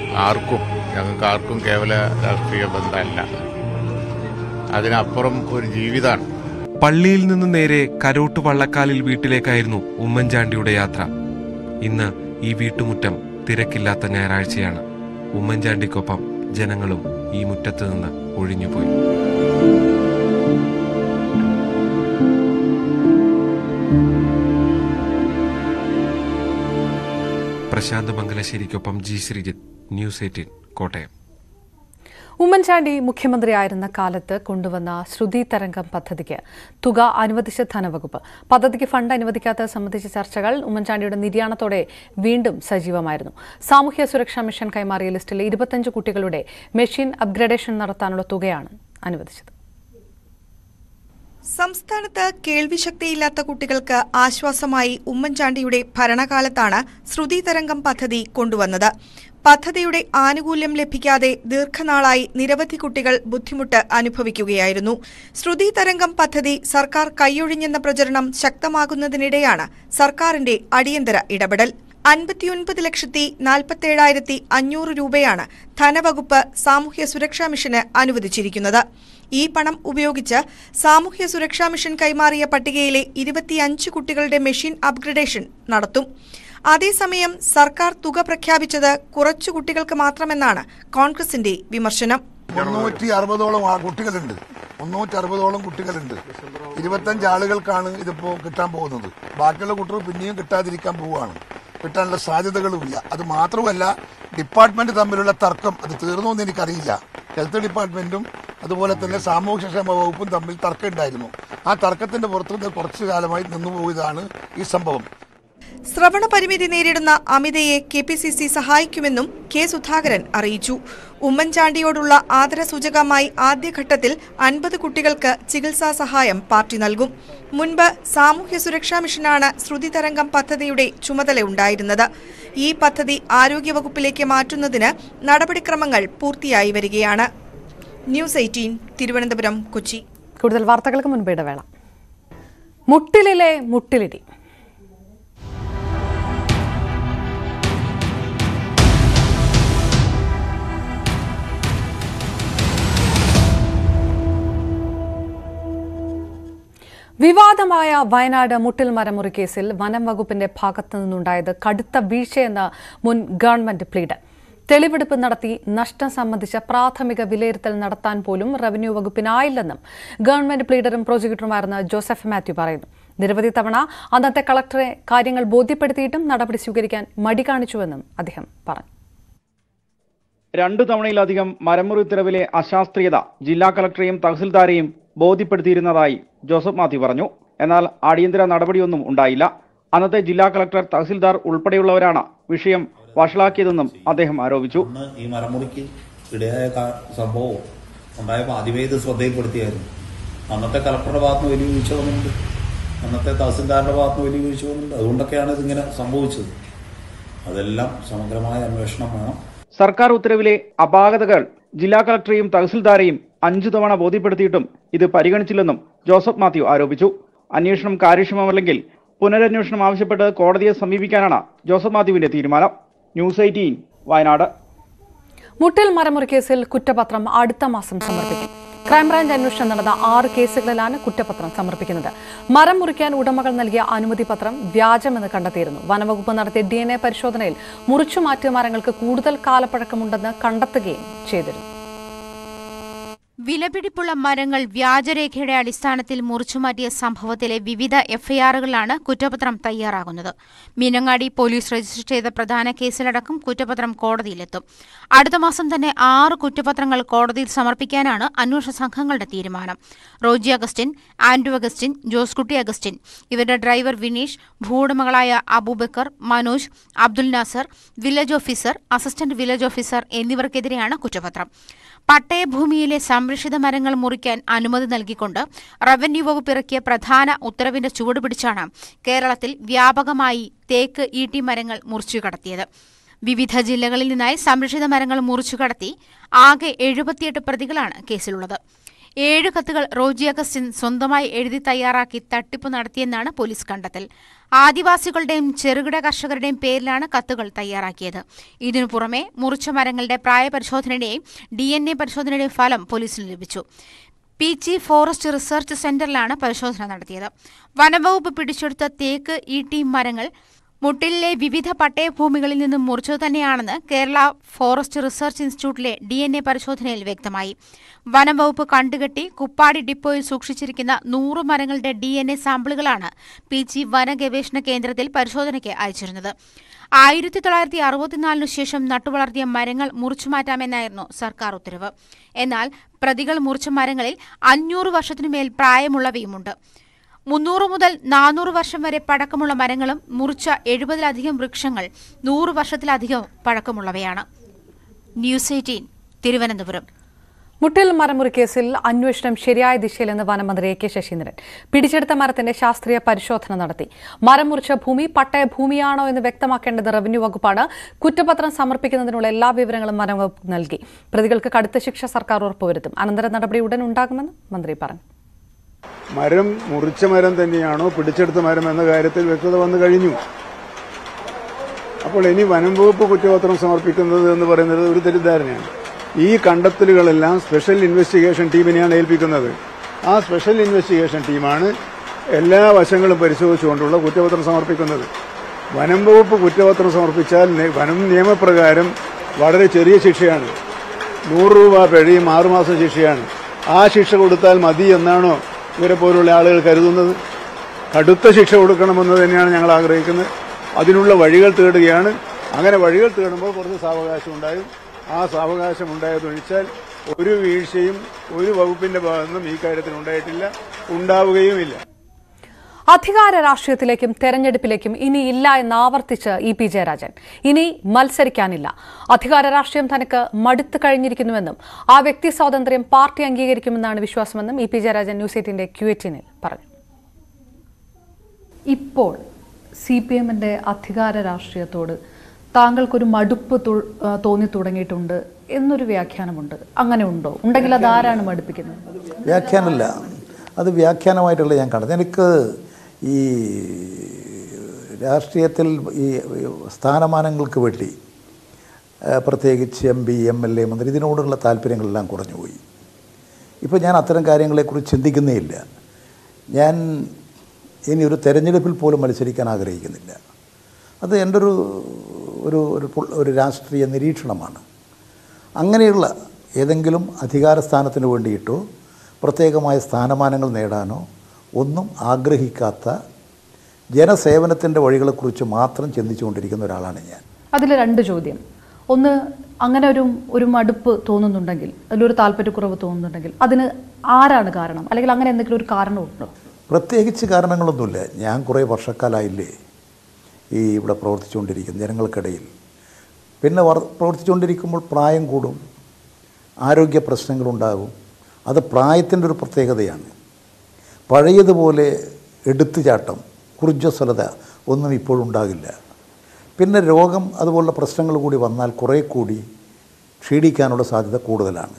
ഞങ്ങൾക്ക് ആർക്കും കേവല രാഷ്ട്രീയ ബന്ധമല്ല. അതിനപ്പുറം ഒരു ജീവിതമാണ്. പള്ളിയിൽ നിന്ന് നേരെ കരോട്ട് വള്ളക്കാലിൽ വീട്ടിലേക്കായിരുന്നു ഉമ്മൻചാണ്ടിയുടെ യാത്ര. ഇന്ന് ഈ വീട്ടുമുറ്റം തിരക്കില്ലാത്ത ഞായറാഴ്ചയാണ്. ഉമ്മൻചാണ്ടിക്കൊപ്പം ജനങ്ങളും ഈ മുറ്റത്ത് നിന്ന് ഒഴിഞ്ഞുപോയി. പ്രശാന്ത് മംഗലശ്ശേരിക്കൊപ്പം G. ശ്രീജിത്ത്, News 18, കോട്ടയം. ഉമ്മൻചാണ്ടി മുഖ്യമന്ത്രിയായിരുന്ന കാലത്ത് കൊണ്ടുവന്ന ശ്രുതി തരംഗം പദ്ധതിക്ക് തുക അനുവദിച്ച ധനവകുപ്പ്. പദ്ധതിക്ക് ഫണ്ട് അനുവദിക്കാത്തത് സംബന്ധിച്ച ചർച്ചകൾ ഉമ്മൻചാണ്ടിയുടെ നിര്യാണത്തോടെ വീണ്ടും സജീവമായിരുന്നു. സാമൂഹ്യ സുരക്ഷാ മിഷൻ കൈമാറിയ ലിസ്റ്റിലെ 25 കുട്ടികളുടെ മെഷീൻ അപ്ഗ്രഡേഷൻ നടത്താനുള്ള തുകയാണ് അനുവദിച്ചത്. സംസ്ഥാനത്ത് കേൾവിശക്തിയില്ലാത്ത കുട്ടികൾക്ക് ആശ്വാസമായി ഉമ്മൻചാണ്ടിയുടെ ഭരണകാലത്താണ് ശ്രുതി തരംഗം പദ്ധതി കൊണ്ടുവന്നത്. പദ്ധതിയുടെ ആനുകൂല്യം ലഭിക്കാതെ ദീർഘനാളായി നിരവധി കുട്ടികൾ ബുദ്ധിമുട്ട് അനുഭവിക്കുകയായിരുന്നു. ശ്രുതി തരംഗം പദ്ധതി സർക്കാർ കൈയൊഴിഞ്ഞെന്ന പ്രചരണം ശക്തമാകുന്നതിനിടെയാണ് സർക്കാരിന്റെ അടിയന്തര ഇടപെടൽ. 59,47,500 രൂപയാണ് ധനവകുപ്പ് സാമൂഹ്യ സുരക്ഷാ മിഷന് അനുവദിച്ചിരിക്കുന്നത്. ഈ പണം ഉപയോഗിച്ച് സാമൂഹ്യ സുരക്ഷാ മിഷൻ കൈമാറിയ പട്ടികയിലെ 25 കുട്ടികളുടെ മെഷീൻ അപ്ഗ്രഡേഷൻ നടത്തും. അതേസമയം സർക്കാർ തുക പ്രഖ്യാപിച്ചത് കുറച്ചു കുട്ടികൾക്ക് മാത്രമെന്നാണ് കോൺഗ്രസിന്റെ വിമർശനം. 360ഓളം കുട്ടികളുണ്ട്. 360ഓളം കുട്ടികളുണ്ട്. 25 ആളുകൾക്കാണ് ഇതിപ്പോ കിട്ടാൻ പോകുന്നത്. ബാക്കിയുള്ള കുട്ടികൾ പിന്നെയും കിട്ടാതിരിക്കാൻ പോവുകയാണ്. കിട്ടാനുള്ള സാധ്യതകളുമില്ല. അത് മാത്രമല്ല, ഡിപ്പാർട്ട്മെന്റ് തമ്മിലുള്ള തർക്കം അത് തീർന്നോന്ന് എനിക്കറിയില്ല. ഹെൽത്ത് ഡിപ്പാർട്ട്മെന്റും അതുപോലെ തന്നെ സാമൂഹ്യക്ഷേമ വകുപ്പും തമ്മിൽ തർക്കം ഉണ്ടായിരുന്നു. ആ തർക്കത്തിന്റെ പുറത്ത് കുറച്ചു കാലമായി നിന്നുപോയതാണ് ഈ സംഭവം. ശ്രവണ പരിമിതി നേരിടുന്ന അമിതയെ KPCC സഹായിക്കുമെന്നും കെ സുധാകരൻ അറിയിച്ചു. ഉമ്മൻചാണ്ടിയോടുള്ള ആദരസൂചകമായി ആദ്യഘട്ടത്തിൽ 50 കുട്ടികൾക്ക് ചികിത്സാ സഹായം പാർട്ടി നൽകും. മുൻപ് സാമൂഹ്യ സുരക്ഷാ മിഷനാണ് ശ്രുതി തരംഗം പദ്ധതിയുടെ ചുമതലയുണ്ടായിരുന്നത്. ഈ പദ്ധതി ആരോഗ്യവകുപ്പിലേക്ക് മാറ്റുന്നതിന് നടപടിക്രമങ്ങൾ പൂർത്തിയായി വരികയാണ്. ന്യൂസ് 18 തിരുവനന്തപുരം, കൊച്ചി. കൂടുതൽ വാർത്തകൾക്ക് മുൻപ് ഇടവേള. മുട്ടിലിലെ മുട്ടിലിടി. വിവാദമായ വയനാട് മുട്ടിൽ മരമുറി കേസിൽ വനം വകുപ്പിന്റെ ഭാഗത്തു നിന്നുണ്ടായത് കടുത്ത വീഴ്ചയെന്ന് മുൻ ഗവൺമെന്റ് പ്ലീഡർ. തെളിവെടുപ്പ് നടത്തി നഷ്ടം സംബന്ധിച്ച പ്രാഥമിക വിലയിരുത്തൽ നടത്താൻ പോലും റവന്യൂ വകുപ്പിനായില്ലെന്നും ഗവൺമെന്റ് പ്ലീഡറും പ്രോസിക്യൂട്ടറുമായിരുന്ന ജോസഫ് മാത്യു പറയുന്നു. നിരവധി തവണ അന്നത്തെ കളക്ടറെ കാര്യങ്ങൾ ബോധ്യപ്പെടുത്തിയിട്ടും നടപടി സ്വീകരിക്കാൻ മടി കാണിച്ചുവെന്നും അദ്ദേഹം പറഞ്ഞു. 2 തവണയിലധികം മരമുറി ഉത്തരവിലെ അശാസ്ത്രീയത ജില്ലാ കളക്ടറെയും തഹസിൽദാരെയും ബോധ്യപ്പെടുത്തിയിരുന്നതായി ജോസഫ് മാത്യു പറഞ്ഞു. എന്നാൽ അടിയന്തര നടപടിയൊന്നും ഉണ്ടായില്ല. അന്നത്തെ ജില്ലാ കളക്ടർ, തഹസിൽദാർ ഉൾപ്പെടെയുള്ളവരാണ് വിഷയം വഷളാക്കിയതെന്നും അദ്ദേഹം ആരോപിച്ചു. ഈ മരമുറിക്ക് ഇടയായ സംഭവം ഉണ്ടായപ്പോൾ ആദ്യമേ ഇത് ശ്രദ്ധയിൽപ്പെടുത്തിയായിരുന്നു. അന്നത്തെ കളക്ടറുടെ ഭാഗത്തുനിന്ന് വലിയ വീഴ്ച വന്നിട്ടുണ്ട്, അന്നത്തെ തഹസിൽദാരുടെ ഭാഗത്തുനിന്ന് വലിയ വീഴ്ച വന്നിട്ടുണ്ട്. അതുകൊണ്ടൊക്കെയാണ് ഇതിങ്ങനെ സംഭവിച്ചത്. അതെല്ലാം സമഗ്രമായ അന്വേഷണം വേണം. സർക്കാർ ഉത്തരവിലെ അപാകതകൾ ജില്ലാ കളക്ടറെയും തഹസിൽദാരെയും 5 തവണ ബോധ്യപ്പെടുത്തിയിട്ടും ഇത് പരിഗണിച്ചില്ലെന്നും ജോസഫ് മാത്യു ആരോപിച്ചു. അന്വേഷണം കാര്യക്ഷമമല്ലെങ്കിൽ പുനരന്വേഷണം ആവശ്യപ്പെട്ട് കോടതിയെ സമീപിക്കാനാണ് ജോസഫ് മാത്യുവിന്റെ തീരുമാനം. ന്യൂസ് 18 വയനാട്. മുട്ടിൽ മരമുറി കേസിൽ കുറ്റപത്രം അടുത്ത മാസം സമർപ്പിക്കും. ക്രൈംബ്രാഞ്ച് അന്വേഷണം നടന്ന 6 കേസുകളിലാണ് കുറ്റപത്രം സമർപ്പിക്കുന്നത്. മരം മുറിക്കാൻ ഉടമകൾ നൽകിയ അനുമതി പത്രം വ്യാജമെന്ന് കണ്ടെത്തിയിരുന്നു. വനവകുപ്പ് നടത്തിയ DNA പരിശോധനയിൽ മുറിച്ചുമാറ്റിയ മരങ്ങൾക്ക് കൂടുതൽ കാലപ്പഴക്കമുണ്ടെന്ന് കണ്ടെത്തുകയും ചെയ്തിരുന്നു. വിലപിടിപ്പുള്ള മരങ്ങൾ വ്യാജരേഖയുടെ അടിസ്ഥാനത്തിൽ മുറിച്ചുമാറ്റിയ സംഭവത്തിലെ വിവിധ എഫ്ഐആറുകളിലാണ് കുറ്റപത്രം തയ്യാറാകുന്നത്. മീനങ്ങാടി പോലീസ് രജിസ്റ്റർ ചെയ്ത പ്രധാന കേസിലടക്കം കുറ്റപത്രം കോടതിയിലെത്തും. അടുത്ത മാസം തന്നെ 6 കുറ്റപത്രങ്ങൾ കോടതിയിൽ സമർപ്പിക്കാനാണ് അന്വേഷണ സംഘങ്ങളുടെ തീരുമാനം. Roji Augustine, Andrew Augustine, Joseykutty Augustine, ഇവരുടെ ഡ്രൈവർ വിനീഷ്, ഭൂവുടമകളായ Abubakar, Manoj, Abdul Nasar, village officer, assistant village officer എന്നിവർക്കെതിരെയാണ് കുറ്റപത്രം. പട്ടയഭൂമിയിലെ സംരക്ഷിത മരങ്ങൾ മുറിക്കാൻ അനുമതി നൽകിക്കൊണ്ട് റവന്യൂ വകുപ്പ് ഇറക്കിയ പ്രധാന ഉത്തരവിന്റെ ചുവടുപിടിച്ചാണ് കേരളത്തിൽ വ്യാപകമായി തേക്ക്, ഈട്ടി മരങ്ങൾ മുറിച്ചുകടത്തിയത്. വിവിധ ജില്ലകളിൽ നിന്നായി സംരക്ഷിത മരങ്ങൾ മുറിച്ചുകടത്തി ആകെ 78 പ്രതികളാണ് കേസിലുള്ളത്. 7 കത്തുകൾ റോജി അഗസ്റ്റിൻ സ്വന്തമായി എഴുതി തയ്യാറാക്കി തട്ടിപ്പ് നടത്തിയെന്നാണ് പോലീസ് കണ്ടെത്തൽ. ആദിവാസികളുടെയും ചെറുകിട കർഷകരുടെയും പേരിലാണ് കത്തുകൾ തയ്യാറാക്കിയത്. ഇതിനു പുറമെ മുറിച്ച മരങ്ങളുടെ പ്രായപരിശോധനയുടെയും DNA പരിശോധനയുടെയും ഫലം പോലീസിന് ലഭിച്ചു. PG ഫോറസ്റ്റ് റിസർച്ച് സെന്ററിലാണ് പരിശോധന നടത്തിയത്. വനംവകുപ്പ് പിടിച്ചെടുത്ത തേക്ക്, ഈട്ടി മരങ്ങൾ മുട്ടിലിലെ വിവിധ പട്ടയഭൂമികളിൽ നിന്നും മുറിച്ചതു തന്നെയാണെന്ന് കേരള ഫോറസ്റ്റ് റിസർച്ച് ഇൻസ്റ്റിറ്റ്യൂട്ടിലെ DNA പരിശോധനയിൽ വ്യക്തമായി. വനംവകുപ്പ് കണ്ടുകെട്ടി കുപ്പാടി ഡിപ്പോയിൽ സൂക്ഷിച്ചിരിക്കുന്ന 100 മരങ്ങളുടെ DNA സാമ്പിളുകളാണ് PG വന ഗവേഷണ കേന്ദ്രത്തിൽ പരിശോധനയ്ക്ക് അയച്ചിരുന്നത്. 1964 ശേഷം നട്ടുവളർത്തിയ മരങ്ങൾ മുറിച്ചുമാറ്റാമെന്നായിരുന്നു സർക്കാർ ഉത്തരവ്. എന്നാൽ പ്രതികൾ മുറിച്ച മരങ്ങളിൽ 500 വർഷത്തിനുമേൽ പ്രായമുള്ളവയുമുണ്ട്. 300 മുതൽ 400 വർഷം വരെ പഴക്കമുള്ള മരങ്ങളും മുറിച്ച 70-ലധികം വൃക്ഷങ്ങൾ 100 വർഷത്തിലധികം പഴക്കമുള്ളവയാണ്. ന്യൂസ് 18 തിരുവനന്തപുരം. മുട്ടിൽ മരമുറി കേസിൽ അന്വേഷണം ശരിയായ ദിശയിലെന്ന് വനമന്ത്രി AK ശശീന്ദ്രൻ. പിടിച്ചെടുത്ത മരത്തിന്റെ ശാസ്ത്രീയ പരിശോധന നടത്തി. മരം മുറിച്ച ഭൂമി പട്ടയഭൂമിയാണോ എന്ന് വ്യക്തമാക്കേണ്ടത് റവന്യൂ വകുപ്പാണ്. കുറ്റപത്രം സമർപ്പിക്കുന്നതിനുള്ള എല്ലാ വിവരങ്ങളും വനംവകുപ്പ് നൽകി. പ്രതികൾക്ക് കടുത്ത ശിക്ഷ സർക്കാർ ഉറപ്പുവരുത്തും. അനന്തര നടപടി ഉടൻ ഉണ്ടാകുമെന്ന് മന്ത്രി പറഞ്ഞു. മരം മുറിച്ച മരം തന്നെയാണോ പിടിച്ചെടുത്ത മരം എന്ന കാര്യത്തിൽ വ്യക്തത വന്നു കഴിഞ്ഞു. അപ്പോൾ ഇനി വനം വകുപ്പ് കുറ്റപത്രം സമർപ്പിക്കുന്നത് എന്ന് പറയുന്നത് ഒരു തെറ്റിദ്ധാരണയാണ്. ഈ കണ്ടെത്തലുകളെല്ലാം സ്പെഷ്യൽ ഇൻവെസ്റ്റിഗേഷൻ ടീമിനെയാണ് ഏൽപ്പിക്കുന്നത്. ആ സ്പെഷ്യൽ ഇൻവെസ്റ്റിഗേഷൻ ടീമാണ് എല്ലാ വശങ്ങളും പരിശോധിച്ചുകൊണ്ടുള്ള കുറ്റപത്രം സമർപ്പിക്കുന്നത്. വനം വകുപ്പ് കുറ്റപത്രം സമർപ്പിച്ചാൽ വനം നിയമപ്രകാരം വളരെ ചെറിയ ശിക്ഷയാണ്. 100 രൂപ പിഴയും 6 മാസം ശിക്ഷയാണ്. ആ ശിക്ഷ കൊടുത്താൽ മതി എന്നാണോ ഇവരെ പോലുള്ള ആളുകൾ കരുതുന്നത്? കടുത്ത ശിക്ഷ കൊടുക്കണമെന്ന് തന്നെയാണ് ഞങ്ങൾ ആഗ്രഹിക്കുന്നത്. അതിനുള്ള വഴികൾ തേടുകയാണ്. അങ്ങനെ വഴികൾ തേടുമ്പോൾ കുറച്ച് സാവകാശം ഉണ്ടായും. ആ സാവകാശം ഉണ്ടായതൊഴിച്ചാൽ ഒരു വീഴ്ചയും ഒരു വകുപ്പിന്റെ ഭാഗത്തുനിന്നും ഈ കാര്യത്തിൽ ഉണ്ടായിട്ടില്ല, ഉണ്ടാവുകയുമില്ല. അധികാര രാഷ്ട്രീയത്തിലേക്കും തെരഞ്ഞെടുപ്പിലേക്കും ഇനിയില്ല എന്ന് ആവർത്തിച്ച് ഇ.പി. ജയരാജൻ. ഇനി മത്സരിക്കാനില്ല. അധികാര രാഷ്ട്രീയം തനിക്ക് മടുത്തു കഴിഞ്ഞിരിക്കുന്നുവെന്നും ആ വ്യക്തി സ്വാതന്ത്ര്യം പാർട്ടി അംഗീകരിക്കുമെന്നാണ് വിശ്വാസമെന്നും ഇ.പി. ജയരാജൻ ന്യൂസ് 18 Q18 പറഞ്ഞു. ഇപ്പോൾ CPM-ന്റെ അധികാര രാഷ്ട്രീയത്തോട് താങ്കൾക്കൊരു മടുപ്പ് തോന്നി തുടങ്ങിയിട്ടുണ്ട് എന്നൊരു വ്യാഖ്യാനമുണ്ട്. അങ്ങനെ ഉണ്ടോ? ഉണ്ടെങ്കിൽ അതാരാണ് മടുപ്പിക്കുന്നത്? വ്യാഖ്യാനമല്ല, അത് വ്യാഖ്യാനമായിട്ടുള്ള ഞാൻ കാണുന്നത്. എനിക്ക് ഈ രാഷ്ട്രീയത്തിൽ ഈ സ്ഥാനമാനങ്ങൾക്ക് വേണ്ടി പ്രത്യേകിച്ച് MP, MLA, മന്ത്രി ഇതിനോടുള്ള താല്പര്യങ്ങളെല്ലാം കുറഞ്ഞുപോയി. ഇപ്പോൾ ഞാൻ അത്തരം കാര്യങ്ങളെക്കുറിച്ച് ചിന്തിക്കുന്നേ ഇല്ല. ഞാൻ ഇനി ഒരു തെരഞ്ഞെടുപ്പിൽ പോലും മത്സരിക്കാൻ ആഗ്രഹിക്കുന്നില്ല. അത് എൻ്റെ ഒരു രാഷ്ട്രീയ നിരീക്ഷണമാണ്. അങ്ങനെയുള്ള ഏതെങ്കിലും അധികാര സ്ഥാനത്തിന് വേണ്ടിയിട്ടോ പ്രത്യേകമായ സ്ഥാനമാനങ്ങൾ നേടാനോ ഒന്നും ആഗ്രഹിക്കാത്ത ജനസേവനത്തിൻ്റെ വഴികളെക്കുറിച്ച് മാത്രം ചിന്തിച്ചുകൊണ്ടിരിക്കുന്ന ഒരാളാണ് ഞാൻ. അതിൽ 2 ചോദ്യം. ഒന്ന്, അങ്ങനെ ഒരു മടുപ്പ് തോന്നുന്നുണ്ടെങ്കിൽ, അതിലൊരു താല്പര്യക്കുറവ് തോന്നുന്നുണ്ടെങ്കിൽ അതിന് ആരാണ് കാരണം? അല്ലെങ്കിൽ അങ്ങനെ എന്തെങ്കിലും ഒരു കാരണമുണ്ടോ? പ്രത്യേകിച്ച് കാരണങ്ങളൊന്നുമില്ല. ഞാൻ കുറേ വർഷക്കാലമായില്ലേ ഇവിടെ പ്രവർത്തിച്ചുകൊണ്ടിരിക്കുന്നു ജനങ്ങൾക്കിടയിൽ. പിന്നെ പ്രവർത്തിച്ചുകൊണ്ടിരിക്കുമ്പോൾ പ്രായം കൂടും, ആരോഗ്യ പ്രശ്നങ്ങളുണ്ടാകും. അത് പ്രായത്തിൻ്റെ ഒരു പ്രത്യേകതയാണ്. പഴയതുപോലെ എടുത്തുചാട്ടം, ഊർജ്ജസ്വലത ഒന്നും ഇപ്പോഴുണ്ടാകില്ല. പിന്നെ രോഗം അതുപോലുള്ള പ്രശ്നങ്ങൾ കൂടി വന്നാൽ കുറേ കൂടി ക്ഷീണിക്കാനുള്ള സാധ്യത കൂടുതലാണ്.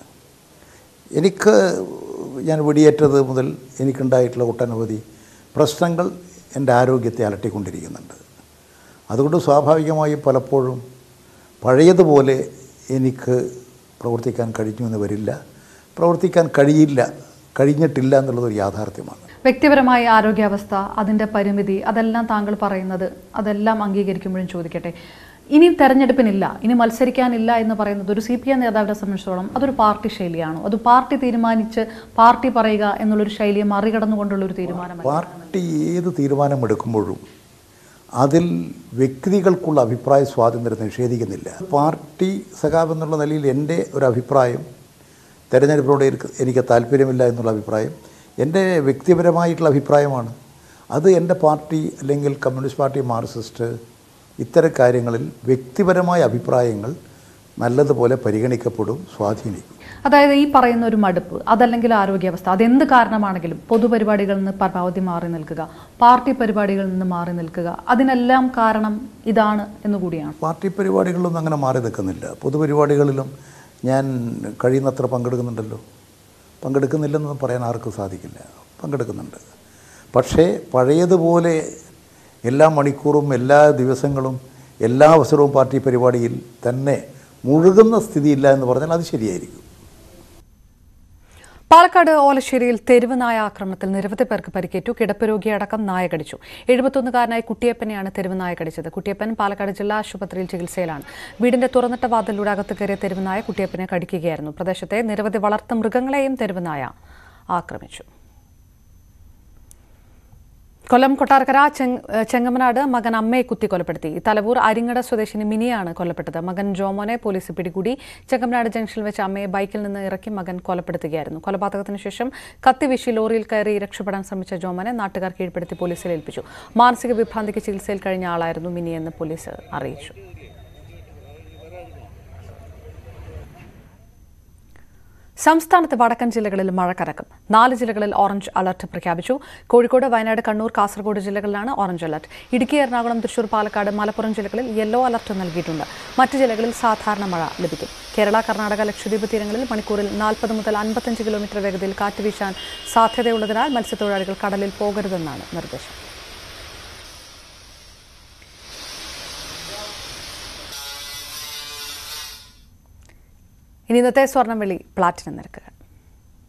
ഞാൻ വെടിയേറ്റത് മുതൽ എനിക്കുണ്ടായിട്ടുള്ള ഒട്ടനവധി പ്രശ്നങ്ങൾ എൻ്റെ ആരോഗ്യത്തെ അലട്ടിക്കൊണ്ടിരിക്കുന്നുണ്ട്. അതുകൊണ്ട് സ്വാഭാവികമായും പലപ്പോഴും പഴയതുപോലെ എനിക്ക് പ്രവർത്തിക്കാൻ കഴിഞ്ഞു എന്ന് വരില്ല, പ്രവർത്തിക്കാൻ കഴിഞ്ഞിട്ടില്ല എന്നുള്ളതൊരു യാഥാർത്ഥ്യമാണ്. വ്യക്തിപരമായ ആരോഗ്യാവസ്ഥ, അതിൻ്റെ പരിമിതി, അതെല്ലാം താങ്കൾ പറയുന്നത് അതെല്ലാം അംഗീകരിക്കുമ്പോഴും ചോദിക്കട്ടെ, ഇനി തെരഞ്ഞെടുപ്പിനില്ല, ഇനി മത്സരിക്കാനില്ല എന്ന് പറയുന്നത് ഒരു CPM നേതാവിനെ സംബന്ധിച്ചിടത്തോളം അതൊരു പാർട്ടി ശൈലിയാണോ? അത് പാർട്ടി തീരുമാനിച്ച് പാർട്ടി പറയുക എന്നുള്ളൊരു ശൈലിയെ മറികടന്നുകൊണ്ടുള്ളൊരു തീരുമാനമാണ്? പാർട്ടി ഏത് തീരുമാനമെടുക്കുമ്പോഴും അതിൽ വ്യക്തികൾക്കുള്ള അഭിപ്രായ സ്വാതന്ത്ര്യം നിഷേധിക്കുന്നില്ല. പാർട്ടി സഖാവ് എന്നുള്ള നിലയിൽ എൻ്റെ ഒരു അഭിപ്രായം, തെരഞ്ഞെടുപ്പിനോട് എനിക്ക് താല്പര്യമില്ല എന്നുള്ള അഭിപ്രായം എൻ്റെ വ്യക്തിപരമായിട്ടുള്ള അഭിപ്രായമാണ്. അത് എൻ്റെ പാർട്ടി അല്ലെങ്കിൽ കമ്മ്യൂണിസ്റ്റ് പാർട്ടി, മാർക്സിസ്റ്റ് ഇത്തരം കാര്യങ്ങളിൽ വ്യക്തിപരമായ അഭിപ്രായങ്ങൾ നല്ലതുപോലെ പരിഗണിക്കപ്പെടും, സ്വാധീനിക്കും. അതായത് ഈ പറയുന്ന ഒരു മടുപ്പ്, അതല്ലെങ്കിൽ ആരോഗ്യാവസ്ഥ, അതെന്ത് കാരണമാണെങ്കിലും പൊതുപരിപാടികളിൽ നിന്ന് പരമാവധി മാറി നിൽക്കുക, പാർട്ടി പരിപാടികളിൽ നിന്ന് മാറി നിൽക്കുക, അതിനെല്ലാം കാരണം ഇതാണ് എന്നുകൂടിയാണ്. പാർട്ടി പരിപാടികളിലൊന്നും അങ്ങനെ മാറി നിൽക്കുന്നില്ല. പൊതുപരിപാടികളിലും ഞാൻ കഴിയുന്നത്ര പങ്കെടുക്കുന്നില്ലെന്നൊന്നും പറയാൻ ആർക്കും സാധിക്കില്ല. പങ്കെടുക്കുന്നുണ്ട്. പക്ഷേ പഴയതുപോലെ എല്ലാ മണിക്കൂറും, എല്ലാ ദിവസങ്ങളും, എല്ലാ അവസരവും പാർട്ടി പരിപാടിയിൽ തന്നെ മുഴുകുന്ന സ്ഥിതിയില്ല എന്ന് പറഞ്ഞാൽ അത് ശരിയായിരിക്കും. പാലക്കാട് ഓലശ്ശേരിയിൽ തെരുവ് നായ ആക്രമണത്തിൽ നിരവധി പേർക്ക് പരിക്കേറ്റു. കിടപ്പ് രോഗിയടക്കം നായ കടിച്ചു. 71-കാരനായ കുട്ടിയപ്പനെയാണ് തെരുവ് നായ കടിച്ചത്. കുട്ടിയപ്പൻ പാലക്കാട് ജില്ലാ ആശുപത്രിയിൽ ചികിത്സയിലാണ്. വീടിന്റെ തുറന്നിട്ട വാതിലൂടെ അകത്ത് കയറിയ തെരുവ് നായ കുട്ടിയപ്പനെ കടിക്കുകയായിരുന്നു. പ്രദേശത്തെ നിരവധി വളർത്തു മൃഗങ്ങളെയും തെരുവ് നായ ആക്രമിച്ചു. കൊല്ലം കൊട്ടാരക്കര ചെങ്ങമനാട് മകൻ അമ്മയെ കുത്തി കൊലപ്പെടുത്തി. തലവൂർ അരിങ്ങട സ്വദേശിനി മിനിയാണ് കൊല്ലപ്പെട്ടത്. മകൻ ജോമോനെ പോലീസ് പിടികൂടി. ചെങ്ങമനാട് ജംഗ്ഷനിൽ വെച്ച് അമ്മയെ ബൈക്കിൽ നിന്ന് ഇറക്കി മകൻ കൊലപ്പെടുത്തുകയായിരുന്നു. കൊലപാതകത്തിന് ശേഷം കത്തിവീശി ലോറിയിൽ കയറി രക്ഷപ്പെടാൻ ശ്രമിച്ച ജോമോനെ നാട്ടുകാർ കീഴ്പ്പെടുത്തി പോലീസിൽ ഏൽപ്പിച്ചു. മാനസിക വിഭ്രാന്തിക്ക് ചികിത്സയിൽ കഴിഞ്ഞ ആളായിരുന്നു മിനിയെന്ന് പോലീസ് അറിയിച്ചു. സംസ്ഥാനത്ത് വടക്കൻ ജില്ലകളിൽ മഴ കനക്കും. 4 ജില്ലകളിൽ ഓറഞ്ച് അലർട്ട് പ്രഖ്യാപിച്ചു. കോഴിക്കോട്, വയനാട്, കണ്ണൂർ, കാസർഗോഡ് ജില്ലകളിലാണ് ഓറഞ്ച് അലർട്ട്. ഇടുക്കി, എറണാകുളം, തൃശൂർ, പാലക്കാട്, മലപ്പുറം ജില്ലകളിൽ യെല്ലോ അലർട്ട് നൽകിയിട്ടുണ്ട്. മറ്റ് ജില്ലകളിൽ സാധാരണ മഴ ലഭിക്കും. കേരള, കർണാടക, ലക്ഷദ്വീപ് തീരങ്ങളിൽ മണിക്കൂറിൽ 40 മുതൽ 55 കിലോമീറ്റർ വേഗതയിൽ കാറ്റ് വീശാൻ സാധ്യതയുള്ളതിനാൽ മത്സ്യത്തൊഴിലാളികൾ കടലിൽ പോകരുതെന്നാണ് നിർദ്ദേശം. ഇനി ഇന്നത്തെ സ്വർണം വെള്ളി പ്ലാറ്റിനം നിരക്കുകൾ.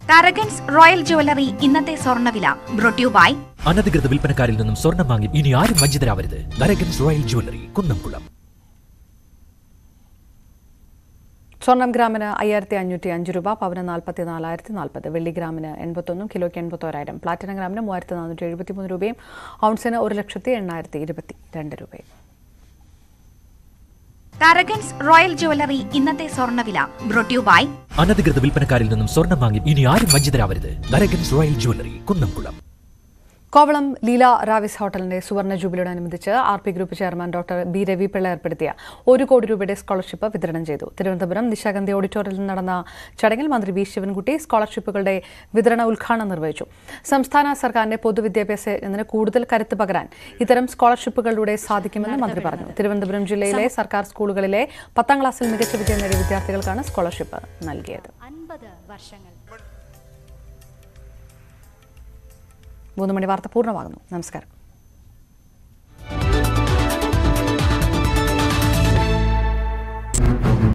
തരകൻസ് റോയൽ ജ്വല്ലറി ഇന്നത്തെ സ്വർണ്ണവില ബ്രോട്ട് യു ബൈ അനധികൃത വിൽപ്പനക്കാരിൽ നിന്നും സ്വർണം വാങ്ങി ഇനി ആരും വഞ്ചിതരാവരുത്. Tharakan's royal jewellery, Kunnamkulam. സ്വർണം ഗ്രാമിന് 5505 രൂപ, പവന് 44,040, വെള്ളി ഗ്രാമിന് 81, കിലോയ്ക്ക് 81,000, പ്ലാറ്റിനം ഗ്രാമിന് 3,473 രൂപയും ഔൺസിന് 1,80,822 രൂപയും. തരകൻസ് റോയൽ ജ്വല്ലറി ഇന്നത്തെ സ്വർണ്ണവില ബ്രോട്ട് യു ബൈ അനധികൃത വിൽപ്പനക്കാരിൽ നിന്നും സ്വർണം വാങ്ങി ഇനി ആരും വഞ്ചിതരാവരുത്. Tharakan's royal jewellery, Kunnamkulam. കോവളം ലീല റാവിസ് ഹോട്ടലിന്റെ സുവർണ ജൂബിലിയോടനുബന്ധിച്ച് RP group chairman doctor B Ravi Pillai ഏർപ്പെടുത്തിയ 1 കോടി രൂപയുടെ സ്കോളർഷിപ്പ് വിതരണം ചെയ്തു. തിരുവനന്തപുരം നിശാഗന്ധി ഓഡിറ്റോറിയത്തിൽ നടന്ന ചടങ്ങിൽ മന്ത്രി V ശിവൻകുട്ടി സ്കോളർഷിപ്പുകളുടെ വിതരണ ഉദ്ഘാടനം നിർവഹിച്ചു. സംസ്ഥാന സർക്കാരിന്റെ പൊതുവിദ്യാഭ്യാസ യജ്ഞത്തിന് കൂടുതൽ കരുത്ത് പകരാൻ ഇത്തരം സ്കോളർഷിപ്പുകളിലൂടെ സാധിക്കുമെന്ന് മന്ത്രി പറഞ്ഞു. തിരുവനന്തപുരം ജില്ലയിലെ സർക്കാർ സ്കൂളുകളിലെ 10ാം ക്ലാസ്സിൽ മികച്ച വിജയം നേടിയ വിദ്യാർത്ഥികൾക്കാണ് സ്കോളർഷിപ്പ് നൽകിയത്. 50 വർഷങ്ങൾ. 3 മണി വാർത്ത പൂർണ്ണമാകുന്നു. നമസ്കാരം.